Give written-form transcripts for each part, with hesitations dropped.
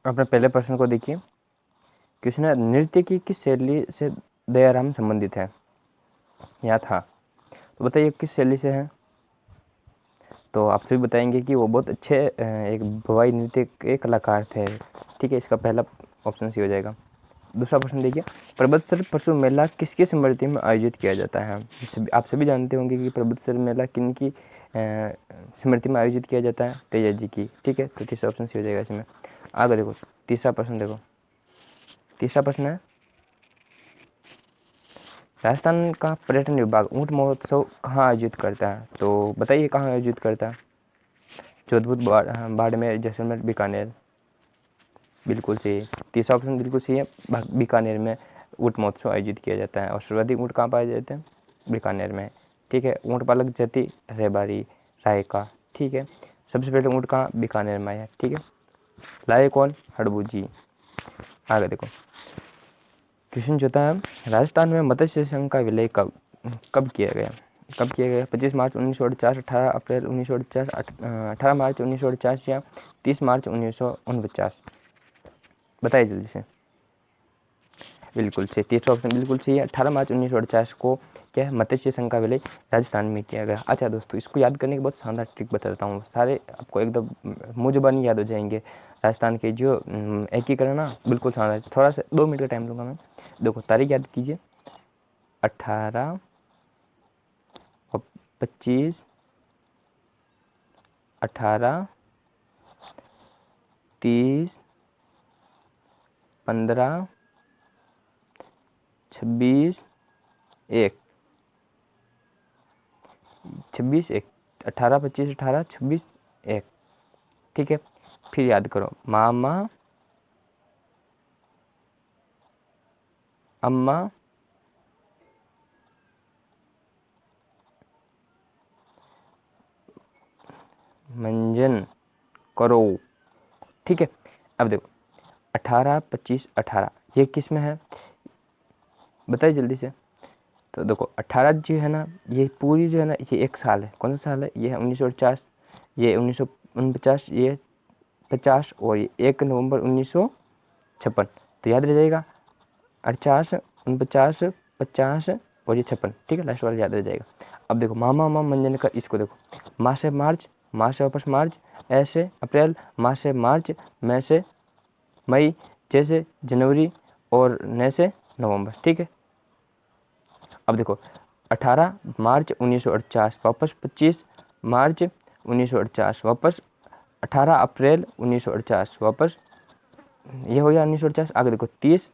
अपने पहले प्रश्न को देखिए। क्वेश्चन है, नृत्य की किस शैली से दयाराम संबंधित है या था? तो बताइए किस शैली से है। तो आप सभी बताएंगे कि वो बहुत अच्छे एक भवाई नृत्य के कलाकार थे। ठीक है, इसका पहला ऑप्शन सी हो जाएगा। दूसरा प्रश्न देखिए, प्रबत्सर पशु मेला किसकी स्मृति में आयोजित किया जाता है? आप सभी जानते होंगे कि प्रबत्सर मेला किन की स्मृति में आयोजित किया जाता है? तेजा जी की। ठीक है, तो तीसरा ऑप्शन सी हो जाएगा इसमें। आगे देखो, तीसरा प्रश्न देखो। तीसरा प्रश्न है, राजस्थान का पर्यटन विभाग ऊँट महोत्सव कहाँ आयोजित करता है? तो बताइए कहाँ आयोजित करता है। जोधपुर, बाड़मेर, जैसलमेर, बीकानेर। बिल्कुल सही। तीसरा ऑप्शन बिल्कुल सही है, बीकानेर में ऊँट महोत्सव आयोजित किया जाता है। और सर्वाधिक ऊँट कहाँ पाए जाते हैं? बीकानेर में। ठीक है, ऊँट पालक जाति रेबारी रायका। ठीक है, सबसे पहले ऊँट कहाँ? बीकानेर में आया। ठीक है, लाए कौन? हड़बू जी। आगे देखो, क्वेश्चन जो था, राजस्थान में मत्स्य संघ का विलय कब किया गया? कब किया गया? 25 मार्च 1948, 18 अप्रैल 1949, 18 मार्च 1949 या 30 मार्च 1949? बताइए जल्दी से। बिल्कुल सही, तीसरा ऑप्शन बिल्कुल सही है। 18 मार्च 1949 को क्या है, मत्स्य संघ का विलय राजस्थान में किया गया। अच्छा दोस्तों, इसको याद करने की बहुत शानदार ट्रिक बता देता हूँ, सारे आपको एकदम मुँह जुबानी याद हो जाएंगे। राजस्थान के जो एकीकरण ना, बिल्कुल शानदार। थोड़ा सा 2 मिनट का टाइम लूँगा मैं। देखो, तारीख याद कीजिए, 18 और 25, 18, 30, 15, 26, 1, 26, 1, 18, 25, 18, 26, 1। ठीक है, फिर याद करो, मामा, अम्मा, मंजन करो। ठीक है, अब देखो 18, 25, 18 ये किस में है? बताइए जल्दी से। तो देखो 18 जो है ना, ये पूरी जो है ना, ये एक साल है। कौन सा साल है? ये है 1949, ये 1949, ये 50 और ये 1 नवंबर 1956। तो याद रह जाएगा 48, 49, 50 और ये 56। ठीक है, लास्ट वाला याद रह जाएगा। अब देखो, मामा मामा मंजन का, इसको देखो, माँ से मार्च, माँ से वापस मार्च, ऐसे अप्रैल, माँ से मार्च, मैं से मई, जैसे जनवरी और न से नवंबर। ठीक है, अब देखो 18 मार्च 1949 वापस 25 मार्च 1949 वापस 18 अप्रैल 1949 वापस, ये हो गया 1949। आगे देखो 30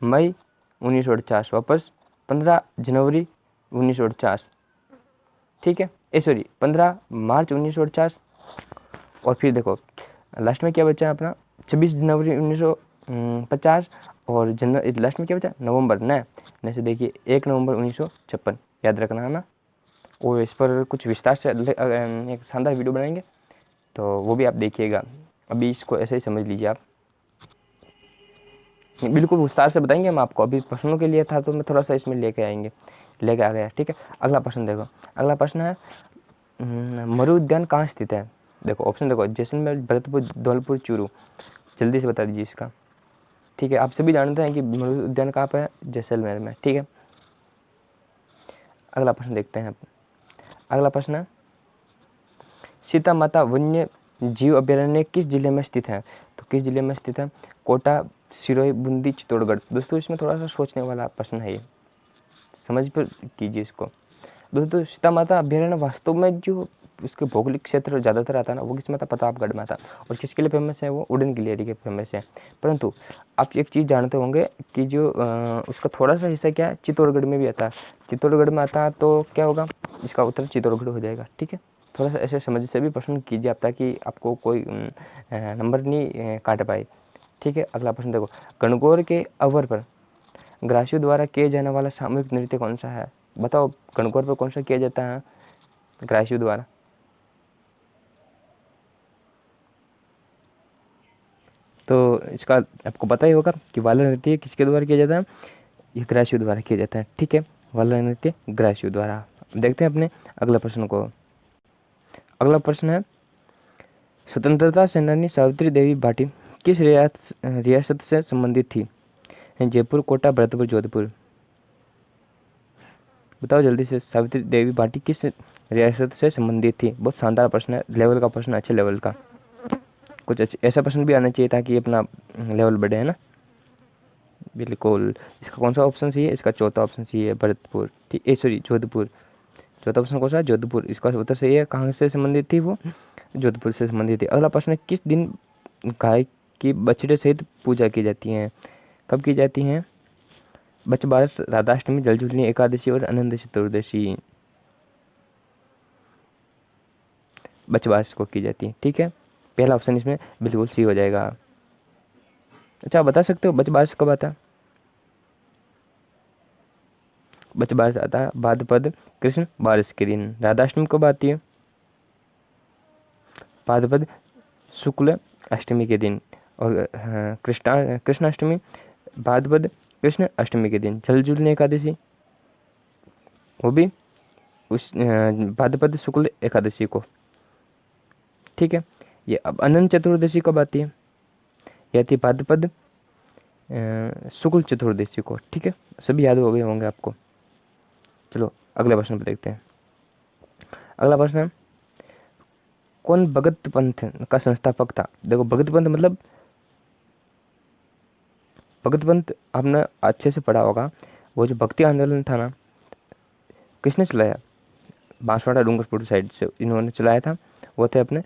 मई 1949 वापस 15 जनवरी 1949। ठीक है, सॉरी 15 मार्च 1949। और फिर देखो लास्ट में क्या बचा है अपना, 26 जनवरी 1950 और लास्ट में क्या बचा? नवंबर न से देखिए 1 नवंबर 1956। याद रखना है ना। और इस पर कुछ विस्तार से एक शानदार वीडियो बनाएंगे, तो वो भी आप देखिएगा। अभी इसको ऐसे ही समझ लीजिए आप, बिल्कुल विस्तार से बताएंगे हम आपको। अभी प्रश्नों के लिए था तो मैं थोड़ा सा इसमें लेके आ गया। ठीक है, अगला प्रश्न देखो। अगला प्रश्न है, मरु उद्यान कहाँ स्थित है? देखो ऑप्शन देखो, जैसलमेर, भरतपुर, धौलपुर, चूरू। जल्दी से बता दीजिए इसका। ठीक है, आप सभी जानते हैं कि मरु उद्यान कहाँ पे है? जैसलमेर में। ठीक है, अगला प्रश्न देखते हैं। अगला प्रश्न है, सीता माता वन्य जीव अभ्यारण्य किस जिले में स्थित है? तो किस जिले में स्थित है? कोटा, सिरोही, बूंदी, चित्तौड़गढ़। दोस्तों इसमें थोड़ा सा सोचने वाला प्रश्न है, ये समझ पर कीजिए इसको। दोस्तों सीता माता अभ्यारण्य वास्तव में जो उसके भौगोलिक क्षेत्र ज़्यादातर आता है ना, वो किस में था? प्रतापगढ़ में था। और किसके लिए फेमस है? वो वुडन गिलहरी के फेमस है। परंतु आप एक चीज़ जानते होंगे कि जो उसका थोड़ा सा हिस्सा क्या है, चित्तौड़गढ़ में भी आता है। चित्तौड़गढ़ में आता है तो क्या होगा, इसका उत्तर चित्तौड़गढ़ हो जाएगा। ठीक है, थोड़ा सा ऐसे समझ से भी प्रश्न कीजिए आप, ताकि आपको कोई नंबर नहीं काट पाए। ठीक है, अगला प्रश्न देखो, गणगौर के अवसर पर ग्रासियों द्वारा किए जाने वाला सामूहिक नृत्य कौन सा है? बताओ, गणगौर पर कौन सा किया जाता है ग्रासियों द्वारा? तो इसका आपको पता ही होगा कि वाला नृत्य किसके द्वारा किया जाता है? ये ग्रासियों द्वारा किया जाता है। ठीक है, वाला नृत्य ग्रासियों द्वारा। देखते हैं अपने अगला प्रश्न को। अगला प्रश्न है, स्वतंत्रता सेनानी सावित्री देवी भाटी किस रियासत से संबंधित थी? जयपुर, कोटा, भरतपुर, जोधपुर। बताओ जल्दी से। सावित्री देवी भाटी किस रियासत से संबंधित थी? बहुत शानदार प्रश्न है, लेवल का प्रश्न, अच्छे लेवल का। कुछ ऐसा प्रश्न भी आना चाहिए ताकि अपना लेवल बढ़े, है ना। बिल्कुल। इसका कौन सा ऑप्शन सही है? इसका चौथा ऑप्शन सही है, भरतपुर। ठीक है, सॉरी जोधपुर। चौथा ऑप्शन कौन सा है? जोधपुर। इसका उत्तर सही है। कहाँ से संबंधित थी वो? जोधपुर से संबंधित थी। अगला प्रश्न है, किस दिन गाय की बछड़े सहित पूजा की जाती है? कब की जाती हैं? बछबारस, राधाष्टमी, जलझूलनी एकादशी और अनंत चतुर्दशी। बछबारस को की जाती है। ठीक है, पहला ऑप्शन इसमें बिल्कुल सही हो जाएगा। अच्छा, बता सकते हो बछबारस कब आता है? बछबारस आता है भाद्रपद कृष्ण बारस के दिन। राधाष्टमी कब आती है? भाद्रपद शुक्ल अष्टमी के दिन। और कृष्णाष्टमी भाद्रपद कृष्ण अष्टमी के दिन। जलझूलनी एकादशी वो भी उस भाद्रपद शुक्ल एकादशी को। ठीक है, ये अब अनंत चतुर्दशी कब आती है? ये आती है भाद्रपद शुक्ल चतुर्दशी को। ठीक है, सभी याद हो गए होंगे आपको। चलो अगले प्रश्न पर देखते हैं। अगला प्रश्न है, कौन भगत पंथ का संस्थापक था? देखो, भगत पंथ मतलब, भगत पंथ आपने अच्छे से पढ़ा होगा। वो जो भक्ति आंदोलन था ना, किसने चलाया? बांसवाड़ा डूंगरपुर साइड से इन्होंने चलाया था। वो थे अपने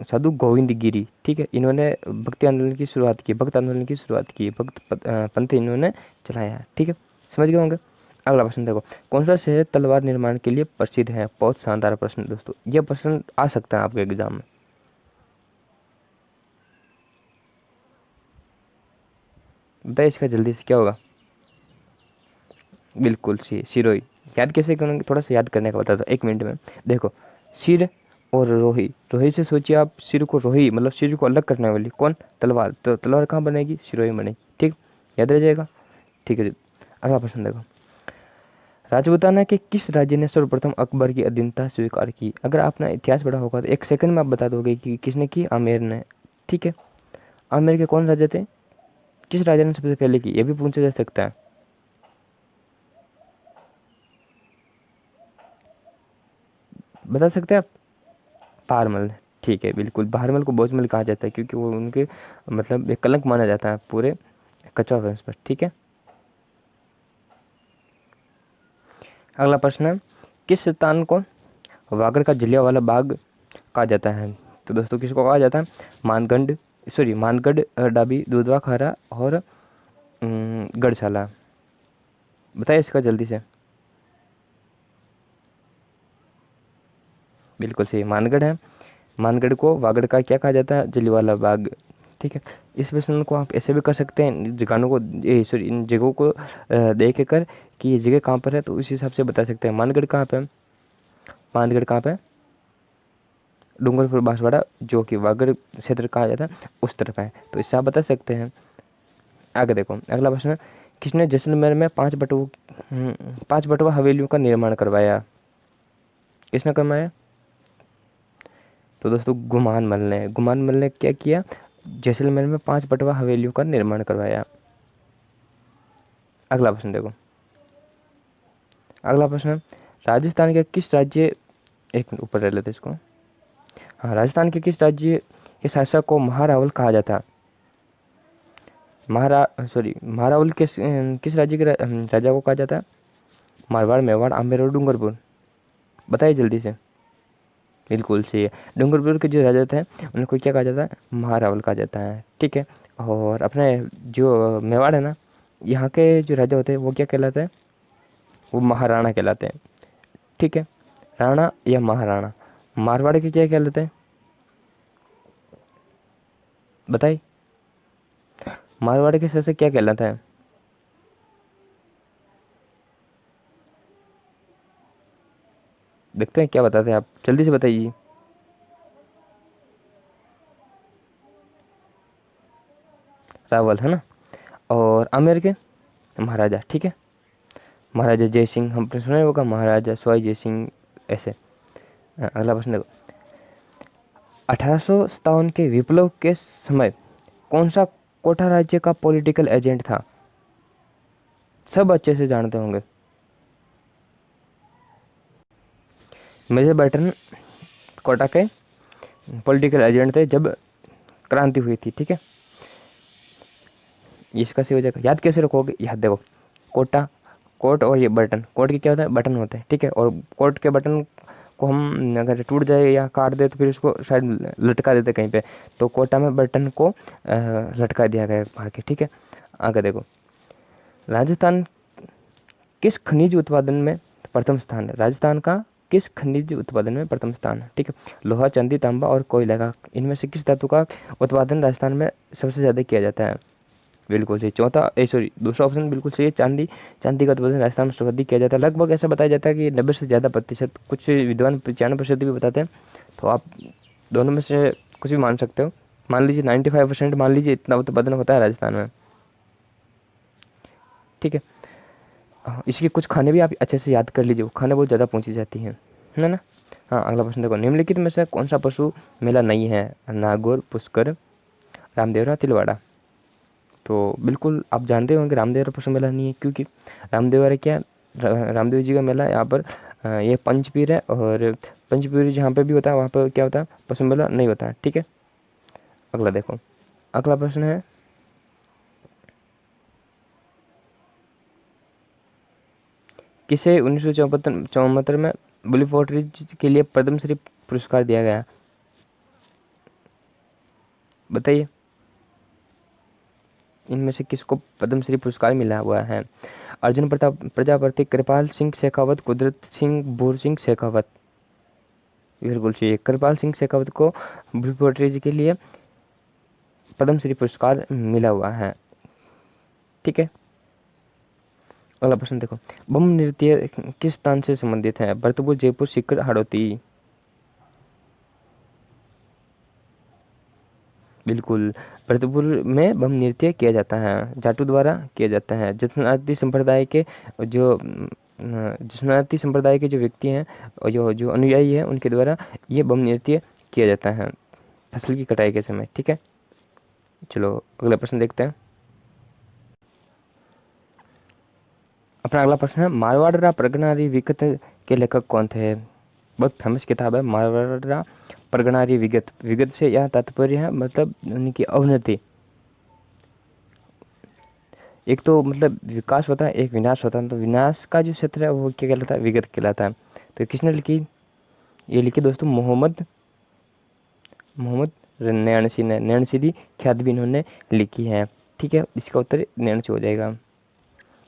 साधु गोविंद गिरी। ठीक है, इन्होंने भक्ति आंदोलन की शुरुआत की, भक्त आंदोलन की शुरुआत की, पंथ इन्होंने चलाया। ठीक है, समझ गए होंगे। अगला प्रश्न देखो, कौन सा शहर तलवार निर्माण के लिए प्रसिद्ध है? बहुत शानदार प्रश्न दोस्तों, यह प्रश्न आ सकता है आपके एग्जाम में। बताइए इसका जल्दी से क्या होगा? बिल्कुल सी सिरोही। याद कैसे करेंगे? थोड़ा सा याद करने का बताता हूँ, 1 मिनट में। देखो, सिर और रोही, रोही से सोचिए आप, सिर को रोही मतलब सिर को अलग करने वाली कौन? तलवार। तो तलवार कहाँ बनेगी? सिरोही बनेगी। ठीक, याद रह जाएगा। ठीक है जी, अगला प्रश्न देखो, राजपूताना के किस राज्य ने सर्वप्रथम अकबर की अधीनता स्वीकार की? अगर आपने इतिहास पढ़ा होगा तो 1 सेकंड में आप बता दोगे कि किसने की? आमेर ने। ठीक है, आमेर के कौन राजा थे? किस राजा ने सबसे पहले की? ये भी पूछा जा सकता है। बता सकते हैं आप? भारमल। ठीक है, बिल्कुल, भारमल को भोजमल कहा जाता है क्योंकि वो उनके मतलब एक कलंक माना जाता है पूरे कछवा वंश पर। ठीक है, अगला प्रश्न है, किस स्थान को वागड़ का जलियांवाला बाग कहा जाता है? तो दोस्तों किसको कहा जाता है? मानगढ़, डाबी, दुधवा खारा और गढ़शाला। बताइए इसका जल्दी से। बिल्कुल सही, मानगढ़ है। मानगढ़ को वागड़ का क्या कहा जाता है? जलियांवाला बाग। ठीक है, इस प्रश्न को आप ऐसे भी कर सकते हैं, जगहों को सॉरी इन जगहों को देख कर कि ये जगह कहाँ पर है, तो उस हिसाब से बता सकते हैं। मानगढ़ कहाँ पे है? मानगढ़ कहाँ पे है? डूंगरपुर बांसवाड़ा, जो कि वागड़ क्षेत्र कहा जाता है, उस तरफ है। तो इससे आप बता सकते हैं। आगे देखो, अगला प्रश्न है, किसने जैसलमेर में 5 बटुआ हवेलियों का निर्माण करवाया? किसने करवाया? तो दोस्तों गुमान मल ने क्या किया? जैसलमेर में 5 बटुआ हवेलियों का निर्माण करवाया। अगला प्रश्न देखो, अगला प्रश्न है, राजस्थान के किस राज्य, एक मिनट ऊपर रह लेते इसको। हाँ, राजस्थान के किस राज्य के शासक को महारावल कहा जाता है? महारावल किस राज्य के राजा को कहा जाता है? मारवाड़, मेवाड़, आमेर और डूंगरपुर। बताइए जल्दी से। बिल्कुल सही है, डूंगरपुर के जो राजा थे उनको क्या कहा जाता है? महारावल कहा जाता है। ठीक है, और अपने जो मेवाड़ है ना, यहाँ के जो राजा होते हैं वो क्या कहलाते हैं? वो महाराणा कहलाते हैं। ठीक है, राणा या महाराणा। मारवाड़ के क्या कहलाते हैं? बताइए, मारवाड़ के शासक क्या कहलाता है? देखते हैं क्या बताते हैं आप, जल्दी से बताइए। रावल है ना। और आमेर के महाराजा। ठीक है, महाराजा जय सिंह, हमने सुना होगा, महाराजा सवाई जय सिंह, ऐसे। अगला प्रश्न देखो, 1857 के विप्लव के समय कौन सा कोटा राज्य का पॉलिटिकल एजेंट था? सब अच्छे से जानते होंगे। मेजर बर्टन कोटा के पॉलिटिकल एजेंट थे जब क्रांति हुई थी। ठीक है, इसका सही हो जाएगा। याद कैसे रखोगे? याद देखो, कोटा, कोट और ये बटन, कोट के क्या होता है? बटन होते हैं। ठीक है, और कोट के बटन को हम अगर टूट जाए या काट दे तो फिर उसको शायद लटका देते कहीं पे, तो कोटा में बटन को लटका दिया गया फाड़ के। ठीक है, आगे देखो, राजस्थान किस खनिज उत्पादन में प्रथम स्थान है? राजस्थान का किस खनिज उत्पादन में प्रथम स्थान है? ठीक है, लोहा, चांदी, तांबा और कोयला का, इनमें से किस धातु का उत्पादन राजस्थान में सबसे ज़्यादा किया जाता है? बिल्कुल सही। दूसरा ऑप्शन बिल्कुल सही है, चांदी। चांदी का उत्पादन राजस्थान में सर्वाधिक किया जाता है। लगभग ऐसा बताया जाता है कि 90 से ज़्यादा प्रतिशत, कुछ विद्वान 95% भी बताते हैं। तो आप दोनों में से कुछ भी मान सकते हो। मान लीजिए 95% मान लीजिए, इतना उत्पादन होता है राजस्थान में। ठीक है, इसके कुछ खाने भी आप अच्छे से याद कर लीजिए, वो खाने बहुत ज़्यादा पहुँची जाती हैं, है ना। हाँ, अगला प्रश्न देखो, निम्नलिखित में से कौन सा पशु मेला नहीं है? नागौर, पुष्कर, रामदेवरा, तिलवाड़ा। तो बिल्कुल आप जानते होंगे रामदेवरा पशु मेला नहीं है, क्योंकि रामदेवरा क्या है, रामदेव जी का मेला यहाँ पर ये पंचपीर है, और पंचपीर जहाँ पे भी होता है वहाँ पर क्या होता है? पशु मेला नहीं होता है। ठीक है, अगला देखो, अगला प्रश्न है, किसे 1974 में बुली पोट्री के लिए पद्मश्री पुरस्कार दिया गया? बताइए, इनमें से किसको पद्मश्री पुरस्कार मिला हुआ है? अर्जुन प्रताप प्रजापति, कृपाल सिंह शेखावत, कुदरत सिंह, भूर सिंह शेखावत। बिल्कुल सही, कृपाल सिंह शेखावत को बुली पोट्री के लिए पद्मश्री पुरस्कार मिला हुआ है। ठीक है, अगला प्रश्न देखो, बम नृत्य किस स्थान से संबंधित है? भरतपुर, जयपुर, सीकर, हाड़ौती। बिल्कुल, भरतपुर में बम नृत्य किया जाता है, जाटू द्वारा किया जाता है। जसनाती संप्रदाय के जसनाती संप्रदाय के जो व्यक्ति हैं और जो जो अनुयायी हैं, उनके द्वारा ये बम नृत्य किया जाता है फसल की कटाई के समय। ठीक है, चलो अगला प्रश्न देखते हैं। अपना अगला प्रश्न है, मारवाड़ प्रगनारी विगत के लेखक कौन थे? बहुत फेमस किताब है मारवाड़ प्रगनारी विगत। विगत से यह तात्पर्य है मतलब उनकी अवनति। एक तो मतलब विकास होता है, एक विनाश होता है। तो विनाश का जो क्षेत्र है वो क्या कहलाता है? विगत कहलाता है। तो किसने लिखी? ये लिखी दोस्तों मोहम्मद नैणसी ने। नैणसी ख्यात भी इन्होंने लिखी है। ठीक है, इसका उत्तर नैणसी हो जाएगा।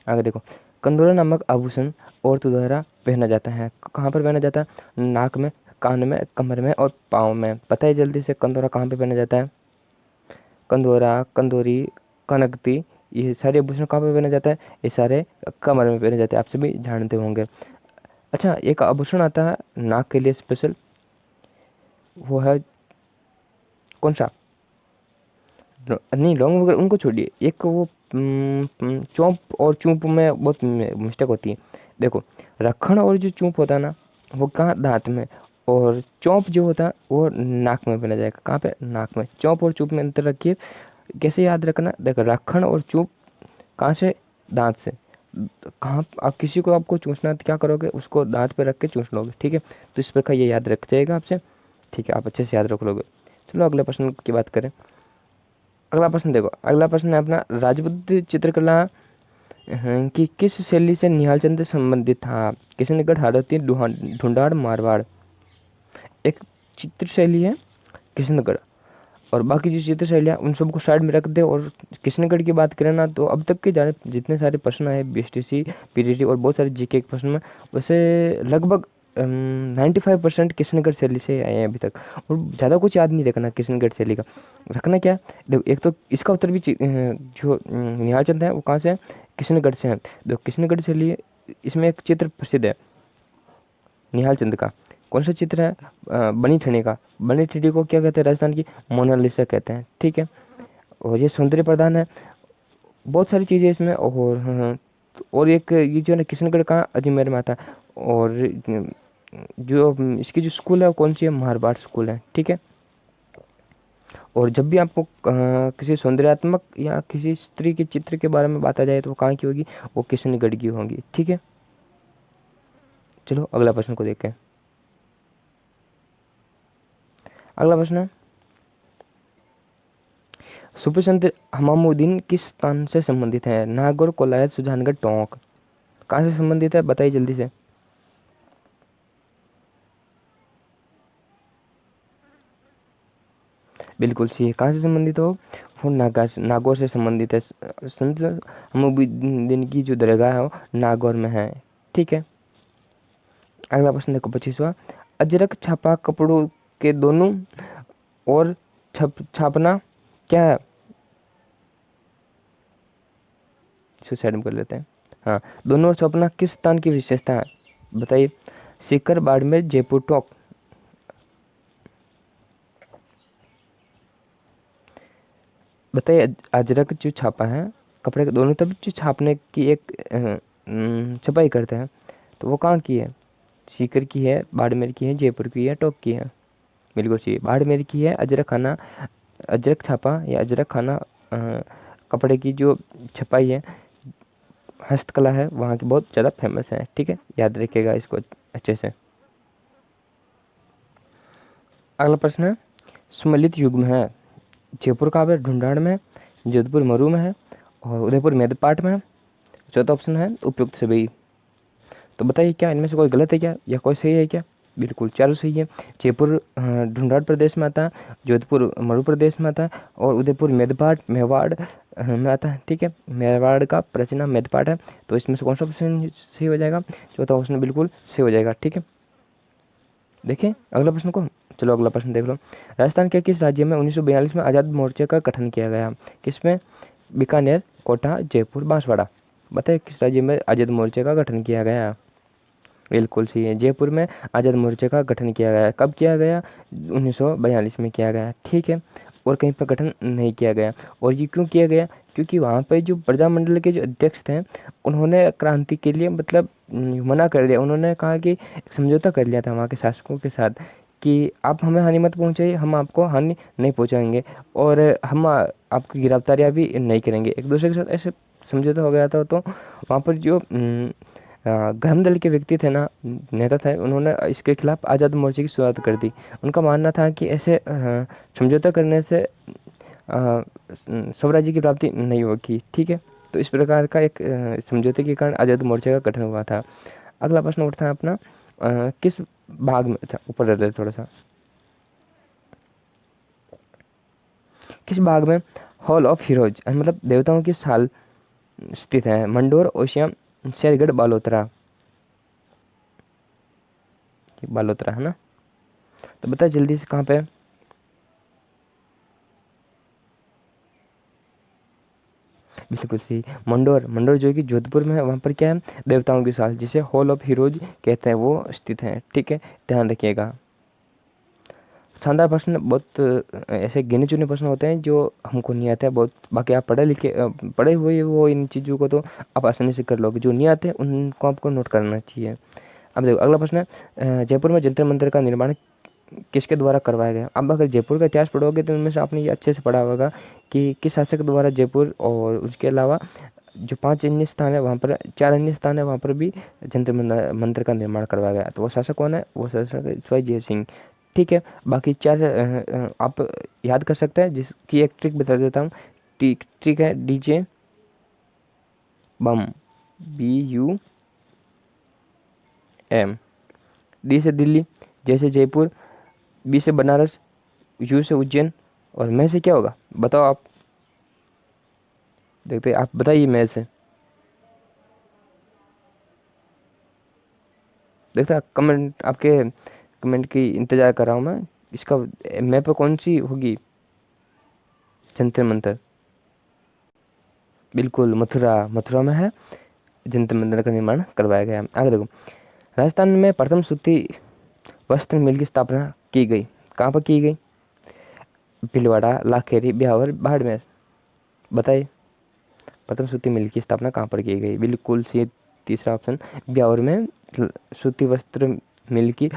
आगे देखो, कंदोरा नामक आभूषण औरतों द्वारा पहना जाता है। कहाँ पर पहना जाता है? नाक में, कान में, कमर में और पाँव में। पता है जल्दी से कंदोरा कहाँ पे पहना जाता है? कंदोरा, कंदोरी, कनकती, ये सारे आभूषण कहाँ पे पहना जाता है? ये सारे कमर में पहने जाते हैं, आप सभी जानते होंगे। अच्छा, एक आभूषण आता है नाक के लिए स्पेशल, वो है कौन सा? नहीं, लौंग वगैरह उनको छोड़िए, एक वो चौंप और चूंप में बहुत मिस्टेक होती है। देखो, रखण और जो चूंप होता है ना, वो कहाँ? दांत में। और चौंप जो होता है वो नाक में पहना जाएगा। कहाँ पे? नाक में। चौंप और चूंप में अंतर रखिए। कैसे याद रखना? देखो, रखण और चूंप कहाँ से? दांत से। कहाँ आप किसी को आपको चूसना है तो क्या करोगे? उसको दांत पे रख के चूस लोगे। ठीक है, तो इस प्रकार ये याद रख जाएगा आपसे। ठीक है, आप अच्छे से याद रख लोगे। चलो अगले प्रश्न की बात करें। अगला प्रश्न देखो, अगला प्रश्न है अपना, राजपूत चित्रकला की किस शैली से निहालचंद संबंधित था? किशनगढ़, हाड़ौती, ढूंढाड़, मारवाड़। एक चित्र शैली है किशनगढ़, और बाकी जो चित्र शैलियाँ उन सबको साइड में रख दे। और किशनगढ़ की बात करें ना, तो अब तक के जाने जितने सारे प्रश्न है BSTC, PTT और बहुत सारे GK के प्रश्न में, वैसे लगभग 95% किशनगढ़ शैली से आए हैं अभी तक। और ज़्यादा कुछ याद नहीं रखना किशनगढ़ शैली का। रखना क्या? देखो, एक तो इसका उत्तर भी जो निहाल चंद है वो कहाँ से है? किशनगढ़ से है। देखो, किशनगढ़ शैली, इसमें एक चित्र प्रसिद्ध है निहाल चंद का। कौन सा चित्र है? बनी ठनी का। बनी ठनी को क्या कहते हैं? राजस्थान की मोनालिसा कहते हैं। ठीक है, और ये सौंदर्य प्रधान है। बहुत सारी चीज़ें इसमें। और एक ये जो है ना, किशनगढ़ का अजमेर में आता है। और जो इसकी जो स्कूल है वो कौन सी है? मारवाड़ स्कूल है। ठीक है, और जब भी आपको किसी सौंदर्यात्मक या किसी स्त्री के चित्र के बारे में बात आ जाए तो वो कहाँ की होगी, वो किशनगढ़ की होंगी। ठीक है, चलो अगला प्रश्न को देखते हैं। अगला प्रश्न है, सूफी संत हमामुद्दीन किस स्थान से संबंधित है? नागौर, कोलायत, सुजानगढ़, टोंक। कहाँ से संबंधित है बताइए जल्दी से। बिल्कुल सही है। कहाँ से संबंधित हो? वो नागौर से संबंधित है। संत हमामुद्दीन की जो दरगाह है वो नागौर में है। ठीक है, अगला प्रश्न देखो 25वां। अजरक छापा कपड़ों के दोनों और छापना क्या है? इसको साइड में कर लेते हैं। हाँ, दोनों ओर छापना किस स्थान की विशेषता है बताइए? सीकर, बाड़मेर, जयपुर, टोंक। बताइए, अजरक जो छापा है कपड़े के दोनों तरफ जो छापने की एक छपाई करते हैं, तो वो कहाँ की है? सीकर की है, बाड़मेर की है, जयपुर की है, टोंक की है। बिल्कुल सही, बाड़मेर की है। अजरक खाना, अजरक छापा या अजरक खाना कपड़े की जो छपाई है, हस्तकला है, वहाँ की बहुत ज़्यादा फेमस है। ठीक है, याद रखिएगा इसको अच्छे से। अगला प्रश्न है, सुमेलित युग में है। जयपुर कहाँ पे? ढूंढाड़ में है, जोधपुर मरू में है, और उदयपुर मेदपाट में है। चौथा ऑप्शन है उपयुक्त सभी। तो बताइए क्या इनमें से कोई गलत है क्या या कोई सही है क्या? बिल्कुल चारों सही है। जयपुर ढूंढाड़ प्रदेश में आता है, जोधपुर मरू प्रदेश में आता है, और उदयपुर मेदपाट मेवाड़ में आता है। ठीक है, मेवाड़ का प्राचीन नाम मेदपाट है। तो इसमें से कौन सा ऑप्शन सही हो जाएगा? चौथा ऑप्शन बिल्कुल सही हो जाएगा। ठीक है, देखिए अगला प्रश्न को। चलो अगला प्रश्न देख लो। राजस्थान के किस राज्य में 1942 में आज़ाद मोर्चे का गठन किया गया? किसमें? बीकानेर, कोटा, जयपुर, बांसवाड़ा। बताइए किस राज्य में आज़ाद मोर्चे का गठन किया गया? बिल्कुल सही है, जयपुर में आज़ाद मोर्चे का गठन किया गया। कब किया गया? 1942 में किया गया। ठीक है, और कहीं पर गठन नहीं किया गया। और ये क्यों किया गया? क्योंकि वहाँ पर जो प्रजामंडल के जो अध्यक्ष थे, उन्होंने क्रांति के लिए मतलब मना कर दिया। उन्होंने कहा कि एक समझौता कर लिया था वहाँ के शासकों के साथ कि आप हमें हानि मत पहुँचाइए, हम आपको हानि नहीं पहुँचाएंगे, और हम आपकी गिरफ्तारियाँ भी नहीं करेंगे। एक दूसरे के साथ ऐसे समझौता हो गया था। तो वहाँ पर जो ग्राम दल के व्यक्ति थे ना, नेता थे, उन्होंने इसके खिलाफ आज़ाद मोर्चे की शुरुआत कर दी। उनका मानना था कि ऐसे समझौता करने से स्वराज्य की प्राप्ति नहीं होगी। ठीक है, तो इस प्रकार का एक समझौते के कारण आज़ाद मोर्चे का गठन हुआ था। अगला प्रश्न उठता है अपना, किस भाग में, अच्छा ऊपर रहते हैं थोड़ा सा, किस भाग में हॉल ऑफ हीरोज मतलब देवताओं की साल स्थित है? मंडोर, ओशिया, शेरगढ़, बालोतरा। बालोतरा है ना? तो बता जल्दी से कहाँ पे है? बिल्कुल सही, मंडोर। मंडोर जो कि जोधपुर में है, वहाँ पर क्या है? देवताओं की साल, जिसे हॉल ऑफ हीरोज कहते हैं, वो स्थित है। ठीक है, ध्यान रखिएगा। शानदार प्रश्न, बहुत ऐसे गिने चुने प्रश्न होते हैं जो हमको नहीं आते हैं बहुत। बाकी आप पढ़े हुए हो इन चीज़ों को, तो आप आसानी से कर लोगे। जो नहीं आते उनको आपको नोट करना चाहिए। अब देखो अगला प्रश्न है, जयपुर में जंतर मंतर का निर्माण किसके द्वारा करवाया गया? अब अगर जयपुर का इतिहास पढ़ोगे तो उनमें से आपने ये अच्छे से पढ़ा होगा कि किस शासक द्वारा जयपुर, और उसके अलावा जो 5 अन्य स्थान है वहाँ पर, 4 अन्य स्थान है वहाँ पर भी जंतर मंतर का निर्माण करवाया गया। तो वो शासक कौन है? वो शासक है स्वयं जय सिंह। ठीक है, बाकी 4 आप याद कर सकते हैं, जिसकी एक ट्रिक बता देता हूँ। ट्रिक है DJ बम, BUM। D से दिल्ली, J से जयपुर, B से बनारस, U से उज्जैन, और मैं से क्या होगा बताओ आप? देखते हैं, आप बताइए मैं से। देखते हैं कमेंट, आपके कमेंट की इंतज़ार कर रहा हूँ मैं। इसका मैं पे कौन सी होगी जंतर मंतर? बिल्कुल मथुरा, मथुरा में है जंतर मंतर का निर्माण करवाया गया। आगे देखो, राजस्थान में प्रथम सूती वस्त्र मिल की स्थापना की गई, कहाँ पर की गई? भीलवाड़ा, लाखेरी, ब्यावर, बाड़मेर। बताइए प्रथम सूती मिल की स्थापना कहाँ पर की गई? बिल्कुल सही, तीसरा ऑप्शन, ब्यावर में सूती वस्त्र मिल की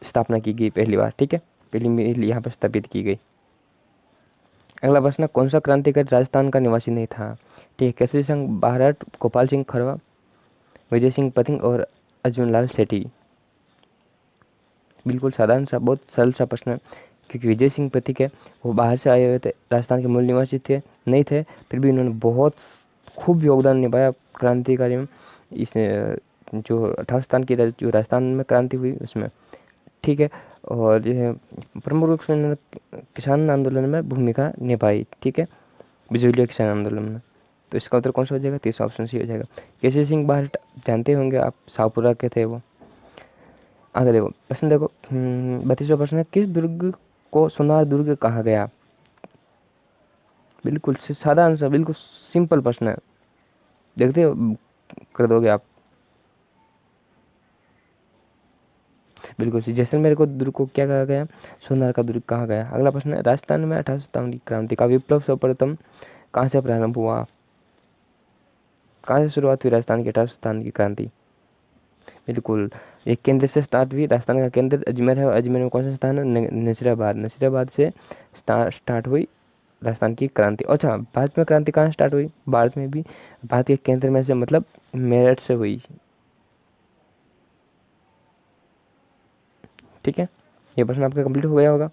स्थापना की गई पहली बार। ठीक है, पहली मिल यहाँ पर स्थापित की गई। अगला प्रश्न, कौन सा क्रांतिकारी राजस्थान का निवासी नहीं था? ठीक है, केसरी सिंह बारठ, गोपाल सिंह खरवा, विजय सिंह पथिंग और अर्जुन लाल सेठी। बिल्कुल साधारण सा, बहुत सरल सा प्रश्न है, क्योंकि विजय सिंह पथिक है वो बाहर से आए हुए थे, राजस्थान के मूल निवासी थे नहीं थे, फिर भी उन्होंने बहुत खूब योगदान निभाया क्रांतिकारी में, इस जो 18 स्थान की जो राजस्थान में क्रांति हुई उसमें। ठीक है, और यह प्रमुख रूप से उन्होंने किसान आंदोलन में भूमिका निभाई। ठीक है, बिजलिया किसान आंदोलन में। तो इसका उत्तर कौन सा हो जाएगा? तीसरा ऑप्शन सी हो जाएगा। केसरी सिंह बारठ जानते होंगे आप, शाहपुरा के थे वो। आगे देखो प्रश्न, देखो 32वां प्रश्न है, किस दुर्ग को सोनार दुर्ग कहा गया? बिल्कुल साधारण सा, बिल्कुल सिंपल प्रश्न है, देखते हो कर दोगे आप। बिल्कुल, जैसलमेर को दुर्ग को क्या कहा गया? सोनार का दुर्ग कहा गया। अगला प्रश्न है, राजस्थान में 1857 की क्रांति का विप्लव सर्वप्रथम कहाँ से प्रारंभ हुआ? कहाँ से शुरुआत हुई राजस्थान की 1857 की क्रांति? बिल्कुल, एक केंद्र से स्टार्ट हुई। राजस्थान का केंद्र अजमेर है, और अजमेर में कौन सा स्थान है? नसीराबाद। नसीराबाद से स्टार्ट हुई राजस्थान की क्रांति। अच्छा, भारत में क्रांति कहाँ स्टार्ट हुई? भारत में भी भारत के केंद्र में से, मतलब मेरठ से हुई। ठीक है, ये प्रश्न आपका कंप्लीट हो गया होगा।